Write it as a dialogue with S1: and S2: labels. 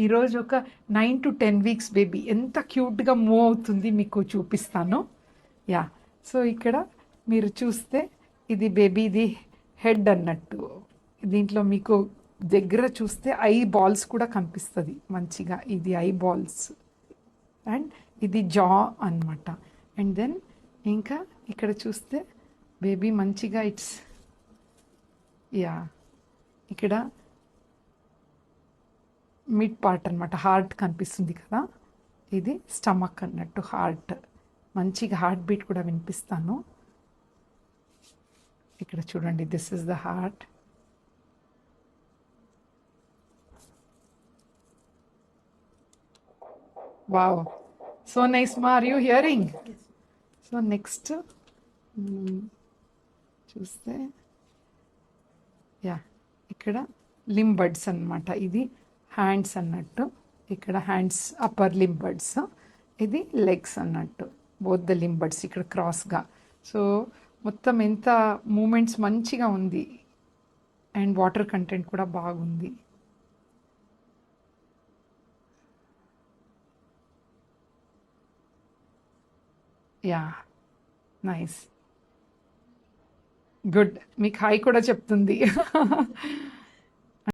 S1: ఈరోజు ఒక 9 to 10 weeks baby ఎంత క్యూట్గా మూవ్ అవుతుంది మీకు చూపిస్తాను. యా, సో ఇక్కడ మీరు చూస్తే ఇది బేబీది హెడ్ అన్నట్టు. దీంట్లో మీకు దగ్గర చూస్తే ఐ బాల్స్ కూడా కనిపిస్తుంది మంచిగా. ఇది ఐ బాల్స్ అండ్ ఇది జా అన్నమాట. అండ్ దెన్ ఇంకా ఇక్కడ చూస్తే బేబీ మంచిగా ఇట్స్ యా ఇక్కడ మిడ్ పార్ట్ అనమాట, హార్ట్ కనిపిస్తుంది కదా, ఇది స్టమక్ అన్నట్టు. హార్ట్ మంచిగా హార్ట్ బీట్ కూడా వినిపిస్తాను. ఇక్కడ చూడండి, this is the heart. Wow, so nice మా, are you hearing? So next చూస్తే యా ఇక్కడ లింబర్డ్స్ అన్నమాట. ఇది హ్యాండ్స్ అన్నట్టు. ఇక్కడ హ్యాండ్స్ అప్పర్ లింబర్డ్స్, ఇది లెగ్స్ అన్నట్టు. బోత్ ద లింబర్డ్స్ ఇక్కడ క్రాస్గా. సో మొత్తం ఎంత మూమెంట్స్ మంచిగా ఉంది అండ్ వాటర్ కంటెంట్ కూడా బాగుంది. Yeah, nice, good. మీకు హాయ్ కూడా చెప్తుంది.